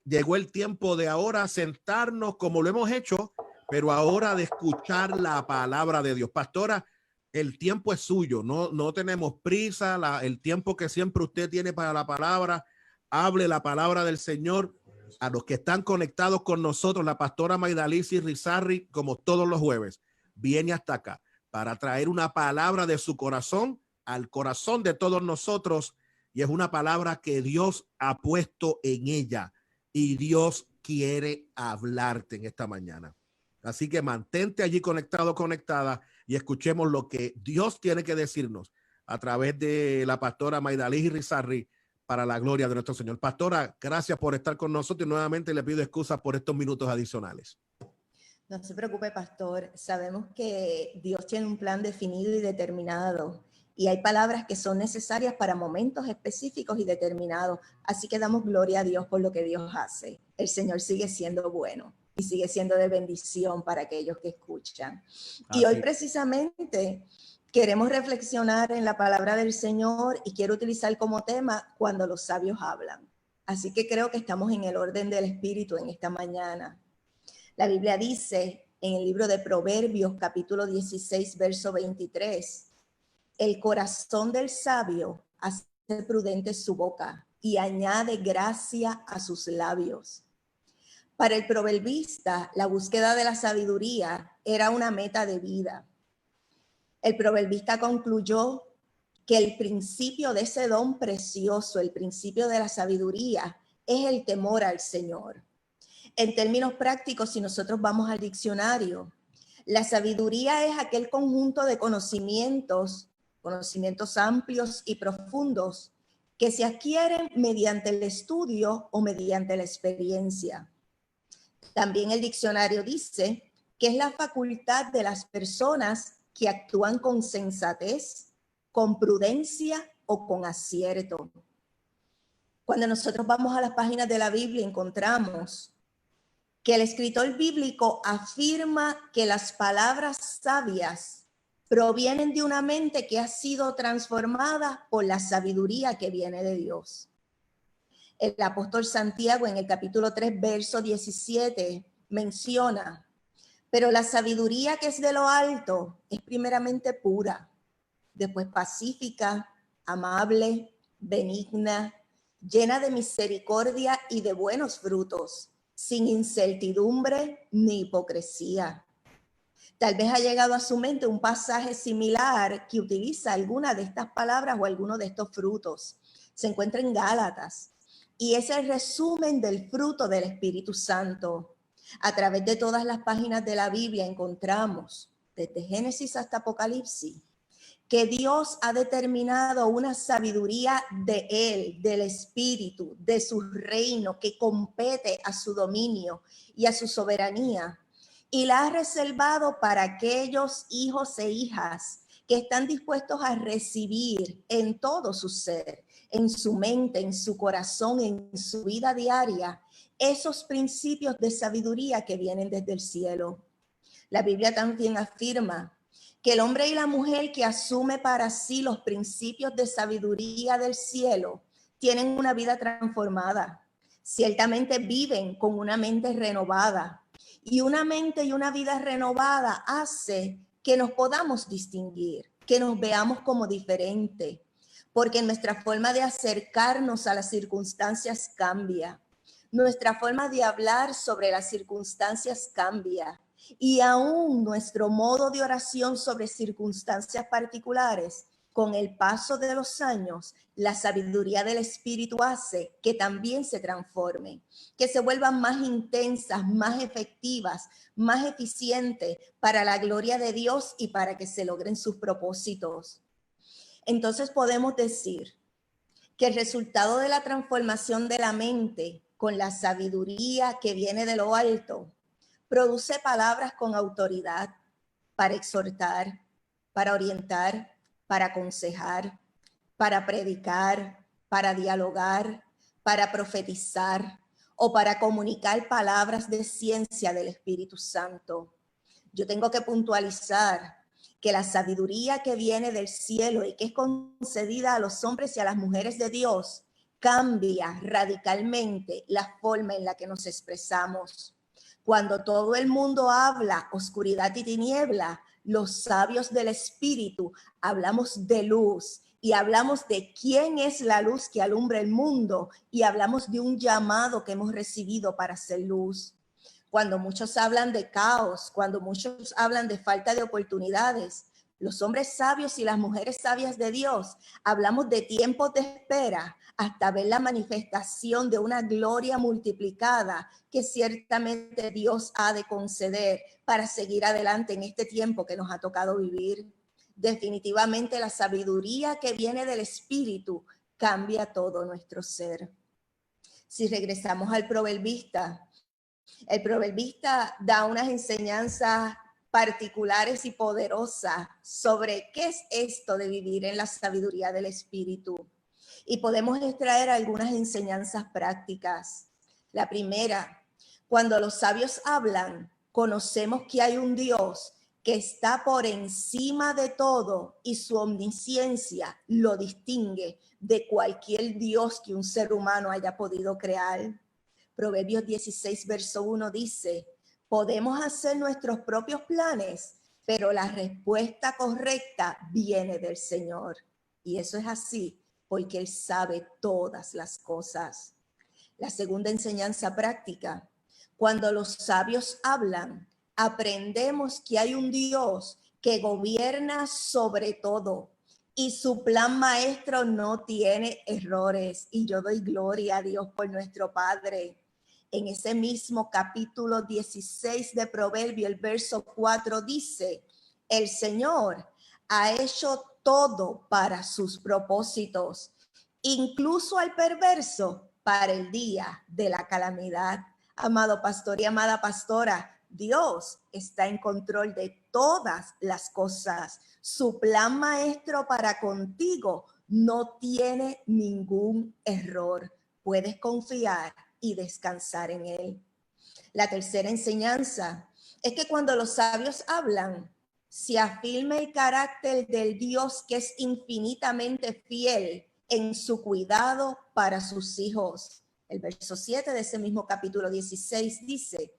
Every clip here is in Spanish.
llegó el tiempo de ahora sentarnos como lo hemos hecho, pero ahora de escuchar la palabra de Dios. Pastora, el tiempo es suyo, no tenemos prisa, el tiempo que siempre usted tiene para la palabra, hable la palabra del Señor. A los que están conectados con nosotros, la pastora Maydalizy Rizarri, como todos los jueves, viene hasta acá para traer una palabra de su corazón al corazón de todos nosotros, y es una palabra que Dios ha puesto en ella y Dios quiere hablarte en esta mañana. Así que mantente allí conectado, conectada, y escuchemos lo que Dios tiene que decirnos a través de la pastora Maydalizy Rizarri para la gloria de nuestro Señor. Pastora, gracias por estar con nosotros y nuevamente le pido excusas por estos minutos adicionales. No se preocupe, pastor. Sabemos que Dios tiene un plan definido y determinado, y hay palabras que son necesarias para momentos específicos y determinados. Así que damos gloria a Dios por lo que Dios hace. El Señor sigue siendo bueno y sigue siendo de bendición para aquellos que escuchan. Y hoy precisamente queremos reflexionar en la palabra del Señor, y quiero utilizar como tema cuando los sabios hablan. Así que creo que estamos en el orden del Espíritu en esta mañana. La Biblia dice en el libro de Proverbios, capítulo 16, verso 23, el corazón del sabio hace prudente su boca y añade gracia a sus labios. Para el proverbista, la búsqueda de la sabiduría era una meta de vida. El proverbista concluyó que el principio de ese don precioso, el principio de la sabiduría, es el temor al Señor. En términos prácticos, si nosotros vamos al diccionario, la sabiduría es aquel conjunto de conocimientos amplios y profundos que se adquieren mediante el estudio o mediante la experiencia. También el diccionario dice que es la facultad de las personas que actúan con sensatez, con prudencia o con acierto. Cuando nosotros vamos a las páginas de la Biblia, encontramos que el escritor bíblico afirma que las palabras sabias provienen de una mente que ha sido transformada por la sabiduría que viene de Dios. El apóstol Santiago en el capítulo 3, verso 17 menciona: pero la sabiduría que es de lo alto es primeramente pura, después pacífica, amable, benigna, llena de misericordia y de buenos frutos, sin incertidumbre ni hipocresía. Tal vez ha llegado a su mente un pasaje similar que utiliza alguna de estas palabras o alguno de estos frutos. Se encuentra en Gálatas y es el resumen del fruto del Espíritu Santo. A través de todas las páginas de la Biblia encontramos, desde Génesis hasta Apocalipsis, que Dios ha determinado una sabiduría de Él, del Espíritu, de su reino, que compete a su dominio y a su soberanía, y la ha reservado para aquellos hijos e hijas que están dispuestos a recibir en todo su ser, en su mente, en su corazón, en su vida diaria, esos principios de sabiduría que vienen desde el cielo. La Biblia también afirma que el hombre y la mujer que asume para sí los principios de sabiduría del cielo tienen una vida transformada. Ciertamente viven con una mente renovada, y una mente y una vida renovada hace que nos podamos distinguir, que nos veamos como diferentes, porque nuestra forma de acercarnos a las circunstancias cambia. Nuestra forma de hablar sobre las circunstancias cambia. Y aún nuestro modo de oración sobre circunstancias particulares, con el paso de los años, la sabiduría del Espíritu hace que también se transformen, que se vuelvan más intensas, más efectivas, más eficientes para la gloria de Dios y para que se logren sus propósitos. Entonces podemos decir que el resultado de la transformación de la mente con la sabiduría que viene de lo alto produce palabras con autoridad para exhortar, para orientar, para aconsejar, para predicar, para dialogar, para profetizar o para comunicar palabras de ciencia del Espíritu Santo. Yo tengo que puntualizar que la sabiduría que viene del cielo y que es concedida a los hombres y a las mujeres de Dios cambia radicalmente la forma en la que nos expresamos. Cuando todo el mundo habla oscuridad y tiniebla, los sabios del Espíritu hablamos de luz y hablamos de quién es la luz que alumbra el mundo y hablamos de un llamado que hemos recibido para hacer luz. Cuando muchos hablan de caos, cuando muchos hablan de falta de oportunidades, los hombres sabios y las mujeres sabias de Dios hablamos de tiempos de espera hasta ver la manifestación de una gloria multiplicada que ciertamente Dios ha de conceder para seguir adelante en este tiempo que nos ha tocado vivir. Definitivamente la sabiduría que viene del Espíritu cambia todo nuestro ser. Si regresamos al proverbista, el proverbista da unas enseñanzas particulares y poderosas sobre qué es esto de vivir en la sabiduría del Espíritu. Y podemos extraer algunas enseñanzas prácticas. La primera, cuando los sabios hablan, conocemos que hay un Dios que está por encima de todo y su omnisciencia lo distingue de cualquier Dios que un ser humano haya podido crear. Proverbios 16, verso 1 dice, podemos hacer nuestros propios planes, pero la respuesta correcta viene del Señor. Y eso es así, porque Él sabe todas las cosas. La segunda enseñanza práctica, cuando los sabios hablan, aprendemos que hay un Dios que gobierna sobre todo y su plan maestro no tiene errores. Y yo doy gloria a Dios por nuestro Padre. En ese mismo capítulo 16 de Proverbios, el verso 4 dice, el Señor ha hecho todo para sus propósitos, incluso al perverso para el día de la calamidad. Amado pastor y amada pastora, Dios está en control de todas las cosas. Su plan maestro para contigo no tiene ningún error. Puedes confiar y descansar en Él. La tercera enseñanza es que cuando los sabios hablan, se afirma el carácter del Dios que es infinitamente fiel en su cuidado para sus hijos. El verso 7 de ese mismo capítulo 16 dice,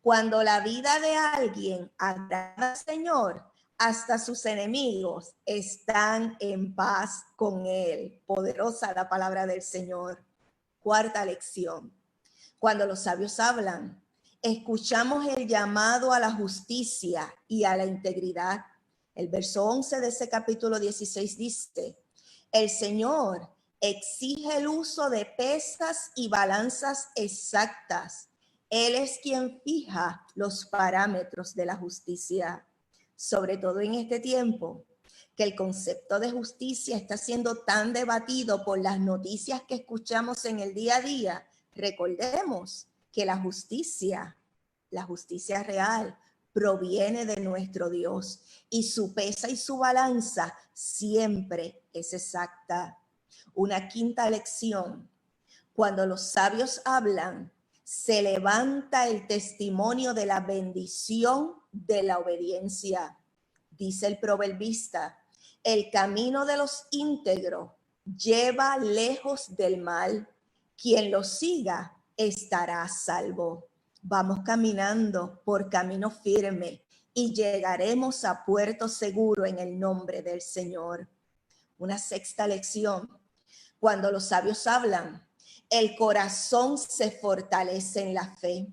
cuando la vida de alguien agrada al Señor, hasta sus enemigos están en paz con Él. Poderosa la palabra del Señor. Cuarta lección. Cuando los sabios hablan, escuchamos el llamado a la justicia y a la integridad. El verso 11 de ese capítulo 16 dice, el Señor exige el uso de pesas y balanzas exactas. Él es quien fija los parámetros de la justicia, sobre todo en este tiempo, que el concepto de justicia está siendo tan debatido por las noticias que escuchamos en el día a día. Recordemos que la justicia real, proviene de nuestro Dios y su pesa y su balanza siempre es exacta. Una quinta lección, cuando los sabios hablan, se levanta el testimonio de la bendición de la obediencia. Dice el proverbista, el camino de los íntegros lleva lejos del mal. Quien lo siga estará a salvo. Vamos caminando por camino firme y llegaremos a puerto seguro en el nombre del Señor. Una sexta lección. Cuando los sabios hablan, el corazón se fortalece en la fe.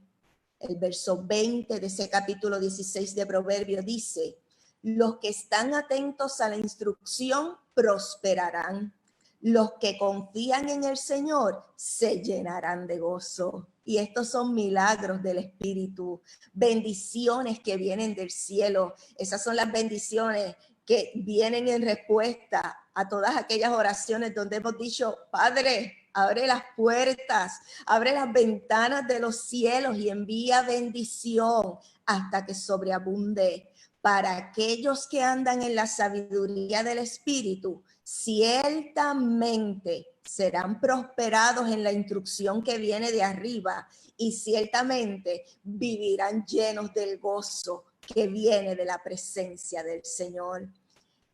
El verso 20 de ese capítulo 16 de Proverbios dice, los que están atentos a la instrucción prosperarán. Los que confían en el Señor se llenarán de gozo. Y estos son milagros del Espíritu, bendiciones que vienen del cielo. Esas son las bendiciones que vienen en respuesta a todas aquellas oraciones donde hemos dicho, Padre, abre las puertas, abre las ventanas de los cielos y envía bendición hasta que sobreabunde. Para aquellos que andan en la sabiduría del Espíritu, ciertamente serán prosperados en la instrucción que viene de arriba y ciertamente vivirán llenos del gozo que viene de la presencia del Señor.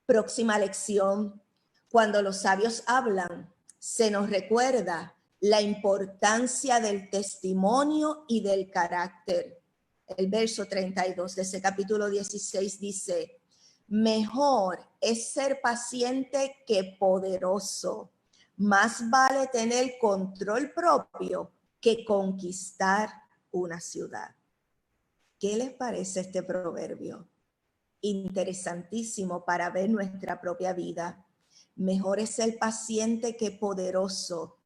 Próxima lección. Cuando los sabios hablan, se nos recuerda la importancia del testimonio y del carácter. El verso 32 de ese capítulo 16 dice: mejor es ser paciente que poderoso. Más vale tener control propio que conquistar una ciudad. ¿Qué les parece este proverbio? Interesantísimo para ver nuestra propia vida. Mejor es ser paciente que poderoso.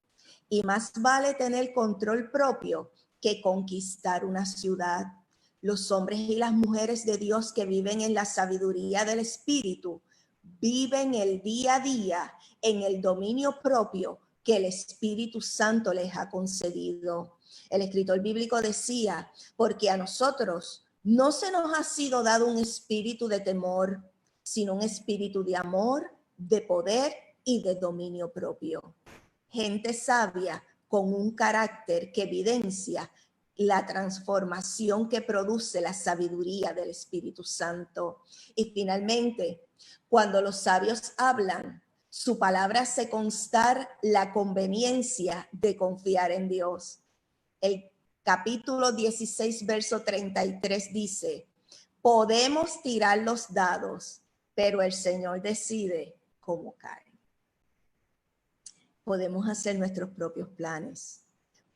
Y más vale tener control propio que conquistar una ciudad. Los hombres y las mujeres de Dios que viven en la sabiduría del Espíritu viven el día a día en el dominio propio que el Espíritu Santo les ha concedido. El escritor bíblico decía: porque a nosotros no se nos ha sido dado un espíritu de temor, sino un espíritu de amor, de poder y de dominio propio. Gente sabia con un carácter que evidencia la transformación que produce la sabiduría del Espíritu Santo. Y finalmente, cuando los sabios hablan, su palabra hace constar la conveniencia de confiar en Dios. El capítulo 16, verso 33 dice: podemos tirar los dados, pero el Señor decide cómo caen. Podemos hacer nuestros propios planes,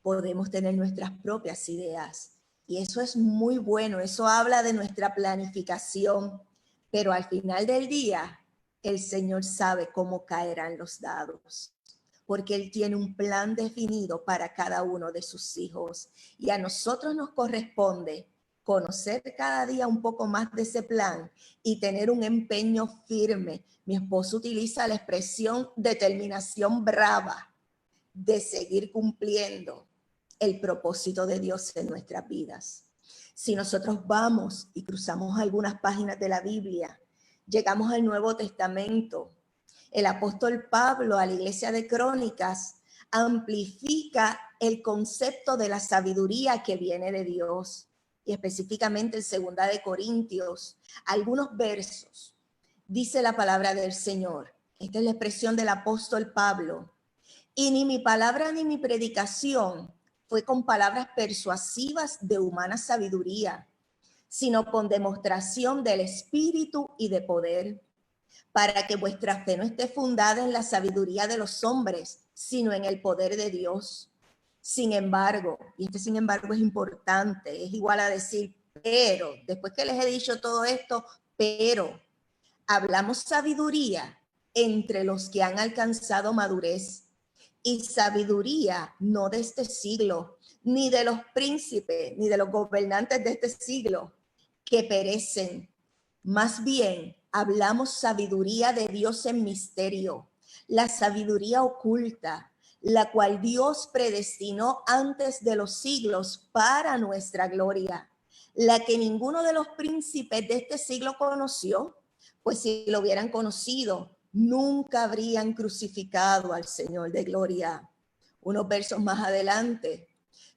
podemos tener nuestras propias ideas, y eso es muy bueno. Eso habla de nuestra planificación, pero al final del día el Señor sabe cómo caerán los dados, porque Él tiene un plan definido para cada uno de sus hijos, y a nosotros nos corresponde conocer cada día un poco más de ese plan y tener un empeño firme. Mi esposo utiliza la expresión determinación brava de seguir cumpliendo el propósito de Dios en nuestras vidas. Si nosotros vamos y cruzamos algunas páginas de la Biblia, llegamos al Nuevo Testamento, el apóstol Pablo a la iglesia de Crónicas amplifica el concepto de la sabiduría que viene de Dios, y específicamente en 2 de Corintios, algunos versos, dice la palabra del Señor. Esta es la expresión del apóstol Pablo: y ni mi palabra ni mi predicación fue con palabras persuasivas de humana sabiduría, sino con demostración del Espíritu y de poder, para que vuestra fe no esté fundada en la sabiduría de los hombres, sino en el poder de Dios. Sin embargo, y este sin embargo es importante, es igual a decir pero, después que les he dicho todo esto, pero hablamos sabiduría entre los que han alcanzado madurez, y sabiduría no de este siglo, ni de los príncipes, ni de los gobernantes de este siglo, que perecen. Más bien, hablamos sabiduría de Dios en misterio, la sabiduría oculta, la cual Dios predestinó antes de los siglos para nuestra gloria, la que ninguno de los príncipes de este siglo conoció, pues si lo hubieran conocido, nunca habrían crucificado al Señor de gloria. Unos versos más adelante: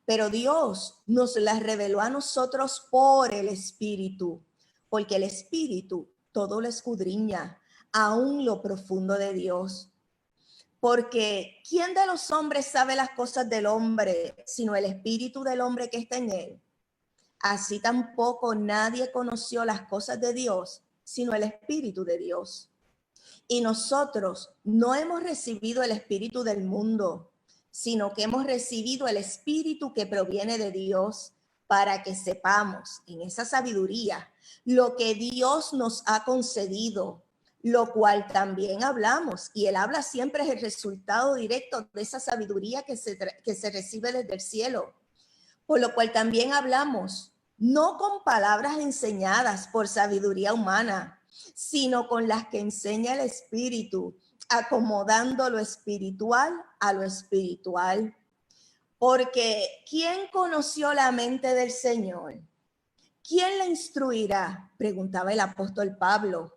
pero Dios nos las reveló a nosotros por el Espíritu, porque el Espíritu todo lo escudriña, aún lo profundo de Dios. Porque ¿quién de los hombres sabe las cosas del hombre, sino el Espíritu del hombre que está en él? Así tampoco nadie conoció las cosas de Dios, sino el Espíritu de Dios. Y nosotros no hemos recibido el espíritu del mundo, sino que hemos recibido el Espíritu que proviene de Dios, para que sepamos en esa sabiduría lo que Dios nos ha concedido, lo cual también hablamos. Y Él habla siempre es el resultado directo de esa sabiduría que se recibe desde el cielo. Por lo cual también hablamos, no con palabras enseñadas por sabiduría humana, sino con las que enseña el Espíritu, acomodando lo espiritual a lo espiritual. Porque ¿quién conoció la mente del Señor? ¿Quién la instruirá?, preguntaba el apóstol Pablo.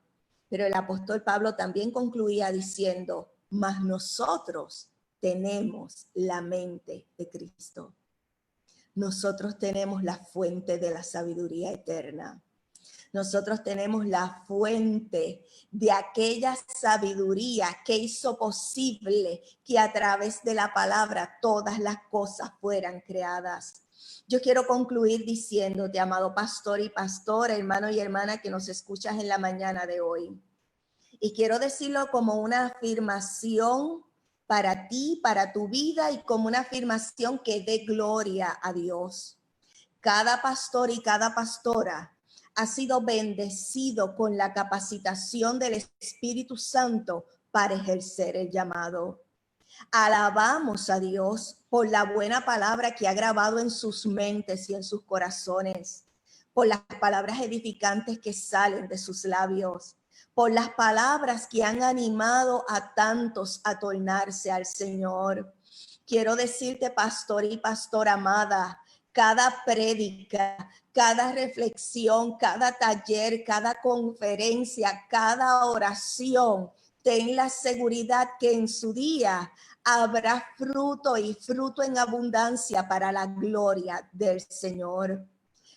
Pero el apóstol Pablo también concluía diciendo: mas nosotros tenemos la mente de Cristo. Nosotros tenemos la fuente de la sabiduría eterna. Nosotros tenemos la fuente de aquella sabiduría que hizo posible que a través de la palabra todas las cosas fueran creadas. Yo quiero concluir diciéndote, amado pastor y pastora, hermano y hermana que nos escuchas en la mañana de hoy. Y quiero decirlo como una afirmación para ti, para tu vida, y como una afirmación que dé gloria a Dios. Cada pastor y cada pastora ha sido bendecido con la capacitación del Espíritu Santo para ejercer el llamado. Alabamos a Dios por la buena palabra que ha grabado en sus mentes y en sus corazones, por las palabras edificantes que salen de sus labios, por las palabras que han animado a tantos a tornarse al Señor. Quiero decirte, pastor y pastora amada, cada prédica, cada reflexión, cada taller, cada conferencia, cada oración, ten la seguridad que en su día habrá fruto y fruto en abundancia para la gloria del Señor.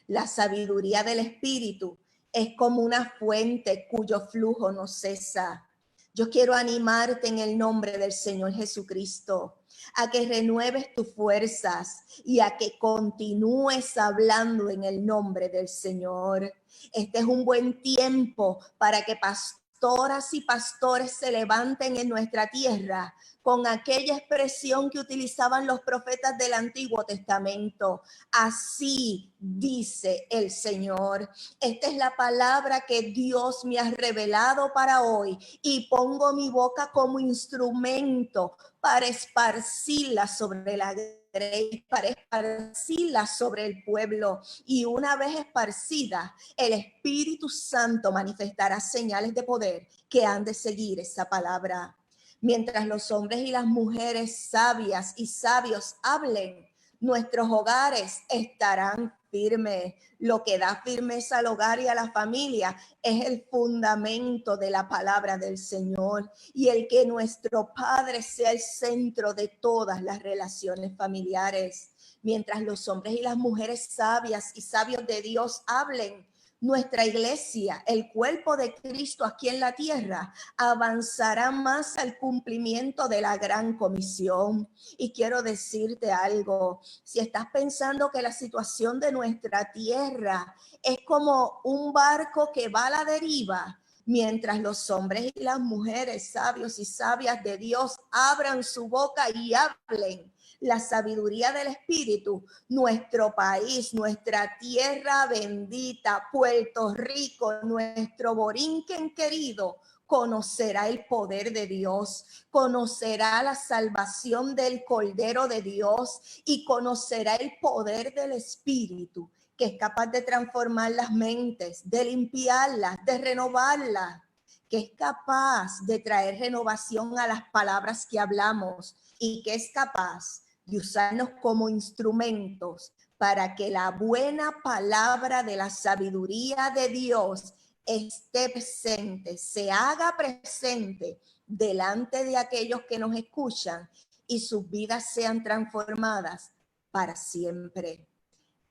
La sabiduría del Espíritu es como una fuente cuyo flujo no cesa. Yo quiero animarte en el nombre del Señor Jesucristo a que renueves tus fuerzas y a que continúes hablando en el nombre del Señor. Este es un buen tiempo para que pastoras y pastores se levanten en nuestra tierra con aquella expresión que utilizaban los profetas del Antiguo Testamento. Así dice el Señor. Esta es la palabra que Dios me ha revelado para hoy y pongo mi boca como instrumento para esparcirla sobre la grey, para esparcirla sobre el pueblo. Y una vez esparcida, el Espíritu Santo manifestará señales de poder que han de seguir esa palabra. Mientras los hombres y las mujeres sabias y sabios hablen, nuestros hogares estarán firmes. Lo que da firmeza al hogar y a la familia es el fundamento de la palabra del Señor, y el que nuestro Padre sea el centro de todas las relaciones familiares. Mientras los hombres y las mujeres sabias y sabios de Dios hablen, nuestra iglesia, el cuerpo de Cristo aquí en la tierra, avanzará más al cumplimiento de la gran comisión. Y quiero decirte algo, si estás pensando que la situación de nuestra tierra es como un barco que va a la deriva, mientras los hombres y las mujeres sabios y sabias de Dios abran su boca y hablen la sabiduría del Espíritu, nuestro país, nuestra tierra bendita, Puerto Rico, nuestro Borinquen querido, conocerá el poder de Dios, conocerá la salvación del Cordero de Dios y conocerá el poder del Espíritu, que es capaz de transformar las mentes, de limpiarlas, de renovarlas, que es capaz de traer renovación a las palabras que hablamos y que es capaz de usarnos como instrumentos para que la buena palabra de la sabiduría de Dios esté presente, se haga presente delante de aquellos que nos escuchan y sus vidas sean transformadas para siempre.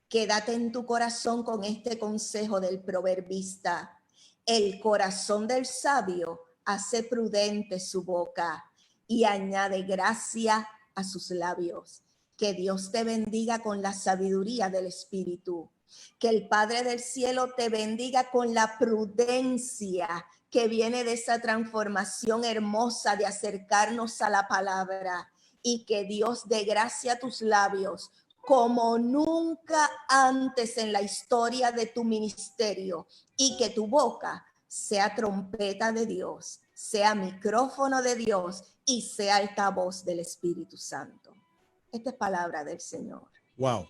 Quédate en tu corazón con este consejo del proverbista. El corazón del sabio hace prudente su boca y añade gracia a sus labios. Que Dios te bendiga con la sabiduría del Espíritu. Que el Padre del cielo te bendiga con la prudencia que viene de esa transformación hermosa de acercarnos a la palabra. Y que Dios dé gracia a tus labios como nunca antes en la historia de tu ministerio, y que tu boca sea trompeta de Dios, sea micrófono de Dios y sea altavoz del Espíritu Santo. Esta es palabra del Señor. Wow.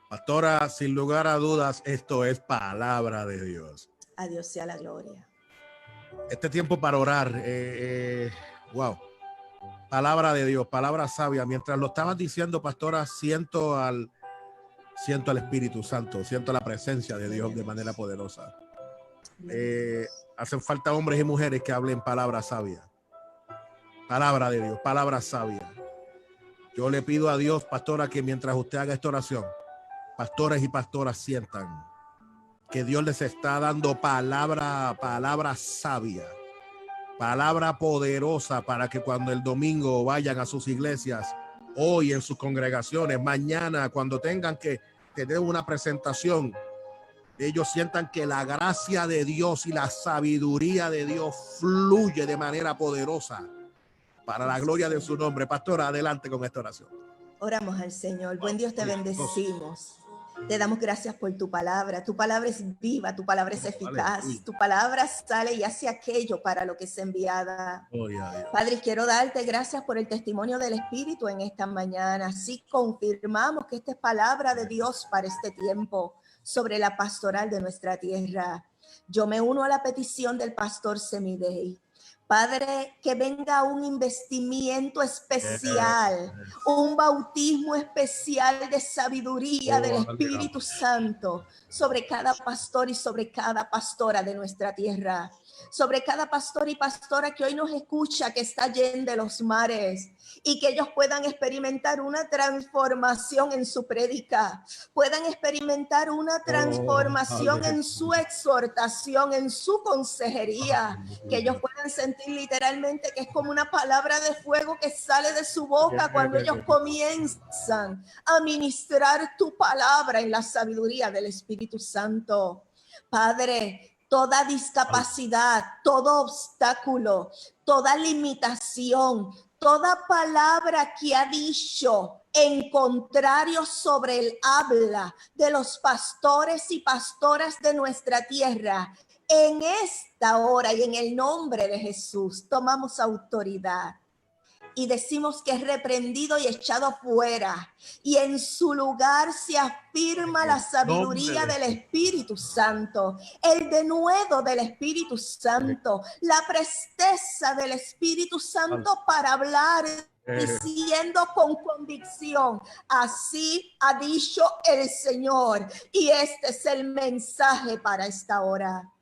Pastora, sin lugar a dudas, esto es palabra de Dios. A Dios sea la gloria. Este tiempo para orar, wow. Palabra de Dios, palabra sabia. Mientras lo estabas diciendo, pastora, siento al Espíritu Santo, siento la presencia de Dios de manera poderosa. Hacen falta hombres y mujeres que hablen palabra sabia. Palabra de Dios, palabra sabia. Yo le pido a Dios, pastora, que mientras usted haga esta oración, pastores y pastoras sientan que Dios les está dando palabra sabia, palabra poderosa para que cuando el domingo vayan a sus iglesias, hoy en sus congregaciones, mañana cuando tengan que tener una presentación, ellos sientan que la gracia de Dios y la sabiduría de Dios fluye de manera poderosa para la gloria de su nombre. Pastora, adelante con esta oración. Oramos al Señor. Buen Dios, te bendecimos. Te damos gracias por tu palabra. Tu palabra es viva, tu palabra es eficaz. Tu palabra sale y hace aquello para lo que es enviada. Padre, quiero darte gracias por el testimonio del Espíritu en esta mañana. Así confirmamos que esta es palabra de Dios para este tiempo sobre la pastoral de nuestra tierra. Yo me uno a la petición del pastor Semidey. Padre, que venga un investimiento especial, un bautismo especial de sabiduría del Espíritu Santo sobre cada pastor y sobre cada pastora de nuestra tierra, sobre cada pastor y pastora que hoy nos escucha, que está allende de los mares, y que ellos puedan experimentar una transformación en su prédica, puedan experimentar una transformación en su exhortación, en su consejería, que ellos puedan sentir literalmente que es como una palabra de fuego que sale de su boca cuando ellos comienzan a ministrar tu palabra en la sabiduría del Espíritu Santo. Padre, toda discapacidad, todo obstáculo, toda limitación, toda palabra que ha dicho en contrario sobre el habla de los pastores y pastoras de nuestra tierra, en esta hora y en el nombre de Jesús tomamos autoridad y decimos que es reprendido y echado fuera, y en su lugar se afirma la sabiduría del Espíritu Santo, el denuedo del Espíritu Santo, la presteza del Espíritu Santo para hablar, diciendo con convicción: así ha dicho el Señor. Y este es el mensaje para esta hora.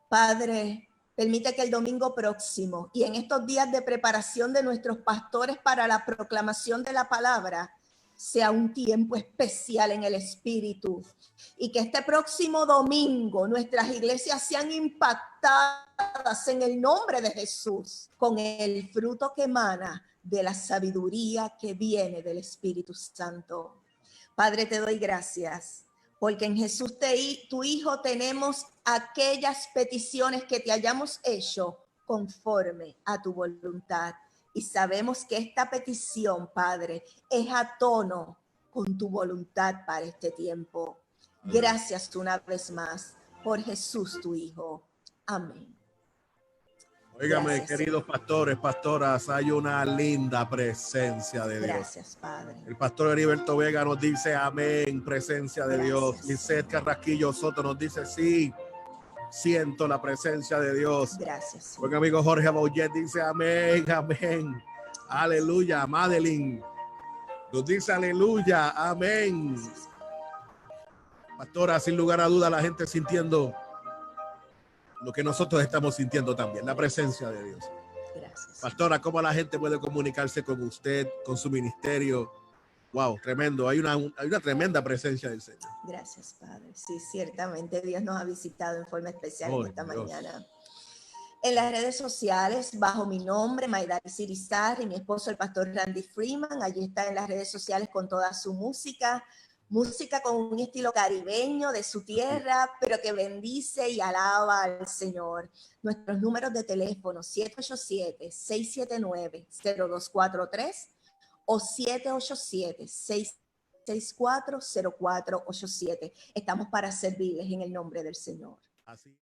Padre, permite que el domingo próximo y en estos días de preparación de nuestros pastores para la proclamación de la palabra sea un tiempo especial en el Espíritu, y que este próximo domingo nuestras iglesias sean impactadas en el nombre de Jesús con el fruto que emana de la sabiduría que viene del Espíritu Santo. Padre, te doy gracias, porque en Jesús tu Hijo tenemos aquellas peticiones que te hayamos hecho conforme a tu voluntad. Y sabemos que esta petición, Padre, es a tono con tu voluntad para este tiempo. Gracias una vez más por Jesús tu Hijo. Amén. Óigame, gracias, queridos pastores, pastoras, hay una linda presencia de Dios. Gracias, Padre. El pastor Heriberto Vega nos dice amén, presencia de Dios. Lisette Carrasquillo Soto nos dice sí, siento la presencia de Dios. Gracias. Buen amigo Jorge Abollet dice amén, amén. Aleluya. Madeline nos dice aleluya, amén. Pastora, sin lugar a duda, la gente sintiendo lo que nosotros estamos sintiendo también, la presencia de Dios. Gracias. Pastora, ¿cómo la gente puede comunicarse con usted, con su ministerio? Wow, tremendo. Hay una tremenda presencia del Señor. Gracias, Padre. Sí, ciertamente Dios nos ha visitado en forma especial en esta mañana. En las redes sociales, bajo mi nombre, Maidari Sirizar, y mi esposo, el pastor Randy Freeman. Allí está en las redes sociales con toda su música con un estilo caribeño de su tierra, pero que bendice y alaba al Señor. Nuestros números de teléfono: 787-679-0243 o 787-664-0487. Estamos para servirles en el nombre del Señor. Así.